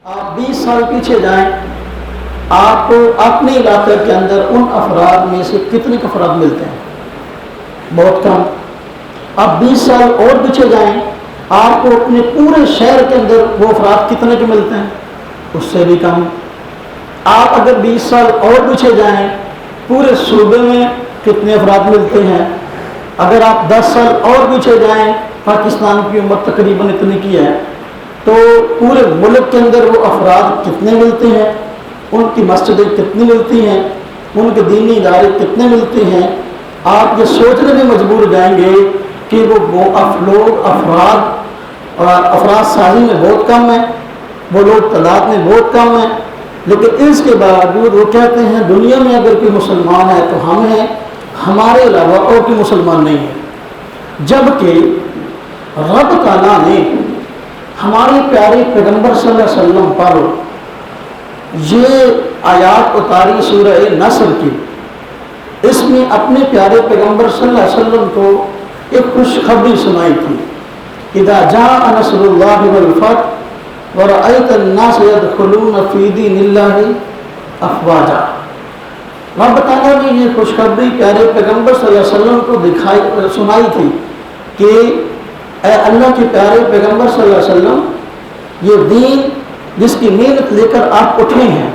آپ 20 سال پیچھے جائیں، آپ کو اپنے علاقے کے اندر ان افراد میں سے کتنے افراد ملتے ہیں؟ بہت کم۔ آپ 20 سال اور پیچھے جائیں، آپ کو اپنے پورے شہر کے اندر وہ افراد کتنے کے ملتے ہیں؟ اس سے بھی کم۔ آپ اگر 20 سال اور پیچھے جائیں، پورے صوبے میں کتنے افراد ملتے ہیں؟ اگر آپ 10 سال اور پیچھے جائیں، پاکستان کی امت تقریباً اتنی کی ہے، تو پورے ملک کے اندر وہ افراد کتنے ملتے ہیں؟ ان کی مسجدیں کتنی ملتی ہیں؟ ان کے دینی ادارے کتنے ملتے ہیں؟ آپ یہ سوچنے میں مجبور جائیں گے کہ وہ افراد سازی میں بہت کم ہیں، وہ لوگ تعداد میں بہت کم ہیں، لیکن اس کے باوجود وہ کہتے ہیں دنیا میں اگر کوئی مسلمان ہے تو ہم ہیں، ہمارے علاوہ اور کوئی مسلمان نہیں ہے۔ جبکہ رب تعالیٰ نے ہمارے پیارے پیغمبر صلی اللہ علیہ وسلم پر یہ آیات اتاری سورہ نصر کی، اس میں اپنے پیارے پیغمبر صلی اللہ علیہ وسلم کو ایک خوشخبری سنائی تھی۔ اذا جاء نصر اللہ والفتح ورأیت الناس يدخلون فی دین اللہ افواجا۔ رب تعالیٰ نے یہ خوشخبری پیارے پیغمبر صلی اللہ علیہ وسلم کو سنائی تھی کہ اے اللہ کے پیارے پیغمبر صلی اللہ علیہ وسلم، یہ دین جس کی محنت لے کر آپ اٹھے ہیں،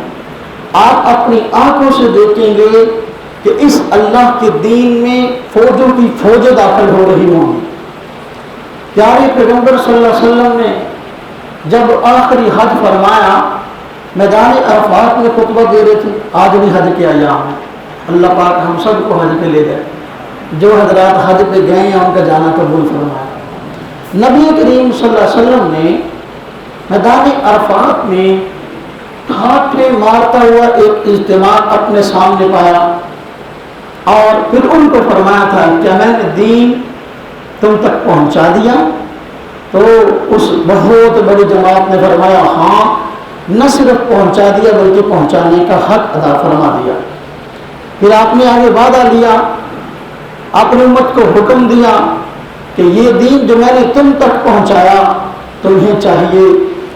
آپ اپنی آنکھوں سے دیکھیں گے کہ اس اللہ کے دین میں فوجوں کی فوجیں داخل ہو رہی ہوں گی۔ پیارے پیغمبر صلی اللہ علیہ وسلم نے جب آخری حج فرمایا، میدان عرفات میں خطبہ دے رہے تھے، آج بھی حج کے ایام ہے، اللہ پاک ہم سب کو حج پہ لے جائے، جو حضرات حج پہ گئے ہیں ان کا جانا قبول فرمائے۔ نبی کریم صلی اللہ علیہ وسلم نے میدان عرفات میں ٹھاٹھے مارتا ہوا ایک اجتماع اپنے سامنے پایا، اور پھر ان کو فرمایا تھا کہ میں نے دین تم تک پہنچا دیا؟ تو اس بہت بڑی جماعت نے فرمایا ہاں، نہ صرف پہنچا دیا بلکہ پہنچانے کا حق ادا فرما دیا۔ پھر آپ نے آگے وعدہ لیا، اپنی امت کو حکم دیا کہ یہ دین جو میں نے تم تک پہنچایا، تمہیں چاہیے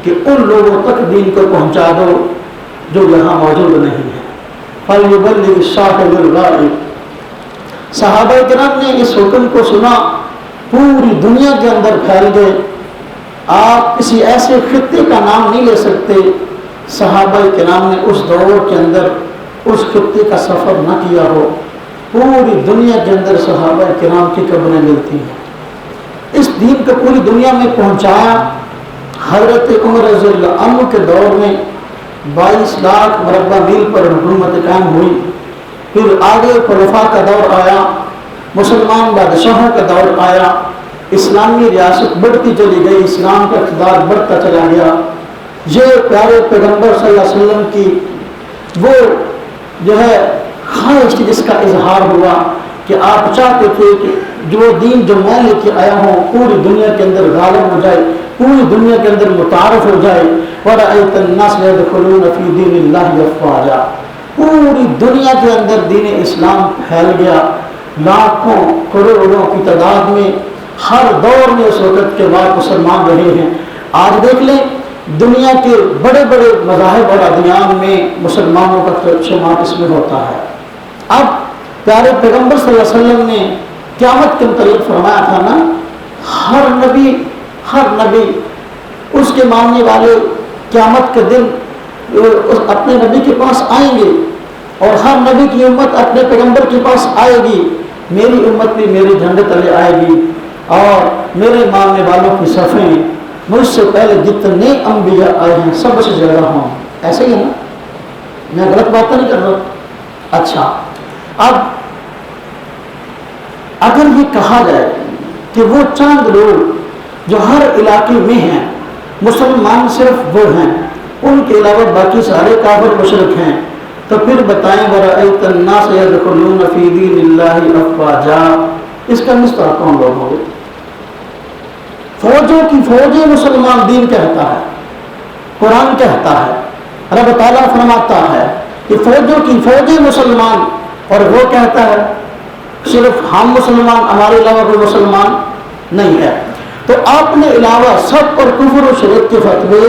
کہ ان لوگوں تک دین کو پہنچا دو جو یہاں موجود نہیں ہے۔ فَلْيُبَلِّغِ الشَّاهِدُ الْغَائِبُ۔ صحابہ کرام نے اس حکم کو سنا، پوری دنیا کے اندر پھیل گئے۔ آپ کسی ایسے خطے کا نام نہیں لے سکتے، صحابہ کرام نے اس دور کے اندر اس خطے کا سفر نہ کیا ہو۔ پوری دنیا کے اندر صحابہ کرام کی قبریں ملتی ہیں۔ اس دین کو پوری دنیا میں پہنچایا۔ حضرت عمر رضی اللہ عنہ کے دور میں 22 لاکھ مربع میل پر حکومت قائم ہوئی۔ پھر آگے خلفاء کا دور آیا، مسلمان بادشاہوں کا دور آیا، اسلامی ریاست بڑھتی چلی گئی، اسلام کا اقتدار بڑھتا چلا گیا۔ یہ پیارے پیغمبر صلی اللہ علیہ وسلم کی وہ جو ہے خواہش تھی جس کا اظہار ہوا کہ آپ چاہتے تھے کہ جو دین جو میں لے کے آیا ہوں پوری دنیا کے اندر غالب ہو جائے، پوری دنیا کے اندر متعارف ہو جائے۔ وَرَأَيْتَ النَّاسَ يَدْخُلُونَ فِي دِينِ اللَّهِ أَفْوَاجًا۔ پوری دنیا کے اندر دین اسلام پھیل گیا، لاکھوں کروڑوں کی تعداد میں ہر دور میں اس وقت کے بعد مسلمان رہے ہیں۔ آج دیکھ لیں دنیا کے بڑے بڑے مذاہب اور ادیان میں مسلمانوں کا شمار اس میں ہوتا ہے۔ اب پیارے پیغمبر صلی اللہ علیہ وسلم نے قیامت کے متعلق فرمایا تھا نا، ہر نبی اس کے ماننے والے قیامت کے دن اپنے نبی کے پاس آئیں گے، اور ہر نبی کی امت اپنے پیغمبر کے پاس آئے گی۔ میری امت بھی میرے جھنڈے تلے آئے گی، اور میرے ماننے والوں کی صفیں مجھ سے پہلے جتنے انبیاء آئے ہیں سب سے زیادہ ہوں۔ ایسے ہی ہے نا، میں غلط بات نہیں کر رہا۔ اچھا، اب اگر یہ کہا جائے کہ وہ چند لوگ جو ہر علاقے میں ہیں، مسلمان صرف وہ ہیں، ان کے علاوہ باقی سارے کافر مشرک ہیں، تو پھر بتائیں وَرَأَيْتَ النَّاسَ يَدْخُلُونَ فِي دِينِ اللَّهِ أَفْوَاجًا، اس کا مستحق کون لوگ ہوں گے؟ فوجوں کی فوجیں مسلمان دین کہتا ہے، قرآن کہتا ہے، رب تعالیٰ فرماتا ہے کہ فوجوں کی فوجیں مسلمان، اور وہ کہتا ہے صرف ہم مسلمان، ہمارے علاوہ کوئی مسلمان نہیں ہے۔ تو اپنے علاوہ سب پر کفر و شرک کے فتوے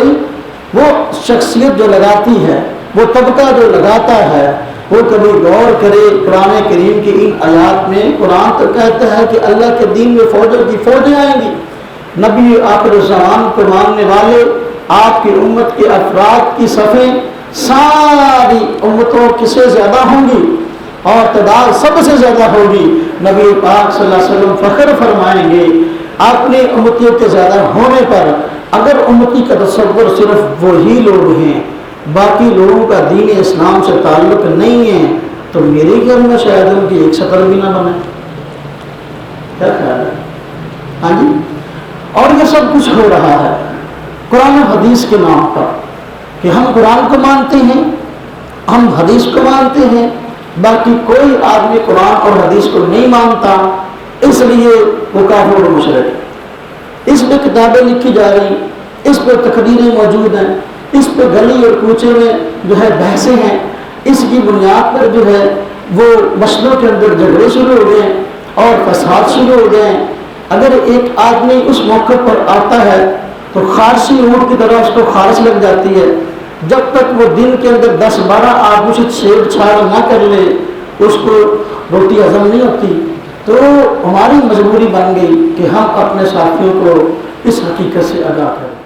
وہ شخصیت جو لگاتی ہے، وہ طبقہ جو لگاتا ہے، وہ کبھی غور کرے قرآن کریم کی ان آیات میں۔ قرآن تو کہتا ہے کہ اللہ کے دین میں فوجوں کی فوجیں آئیں گی، نبی آخر الزمان کو ماننے والے آپ کی امت کے افراد کی صفیں ساری امتوں کی سے زیادہ ہوں گی اور تعداد سب سے زیادہ ہوگی۔ نبی پاک صلی اللہ علیہ وسلم فخر فرمائیں گے اپنے امتیوں کے زیادہ ہونے پر۔ اگر امتی کا تصور صرف وہی لوگ ہیں، باقی لوگوں کا دین اسلام سے تعلق نہیں ہے، تو میرے گھر میں شاید ان کی ایک شکل بھی نہ بنے۔ کیا خیال ہے؟ ہاں جی۔ اور یہ سب کچھ ہو رہا ہے قرآن و حدیث کے نام پر کہ ہم قرآن کو مانتے ہیں، ہم حدیث کو مانتے ہیں، باقی کوئی آدمی قرآن اور حدیث کو نہیں مانتا، اس لیے وہ کافر و مشرک۔ اس پہ کتابیں لکھی جا رہی، اس پہ تقریریں موجود ہیں، اس پہ گلی اور کوچے میں جو ہے بحثیں ہیں، اس کی بنیاد پر جو ہے وہ مسئلوں کے اندر جھگڑے شروع ہو گئے اور فساد شروع ہو گئے۔ اگر ایک آدمی اس موقع پر آتا ہے تو خارشی اونٹ کی طرح اس کو خارش لگ جاتی ہے، جب تک وہ دن کے اندر 10-12 آدمی سے چھیڑ چھاڑ نہ کر لے اس کو روٹی ہضم نہیں ہوتی۔ تو ہماری مجبوری بن گئی کہ ہم اپنے ساتھیوں کو اس حقیقت سے آگاہ کریں۔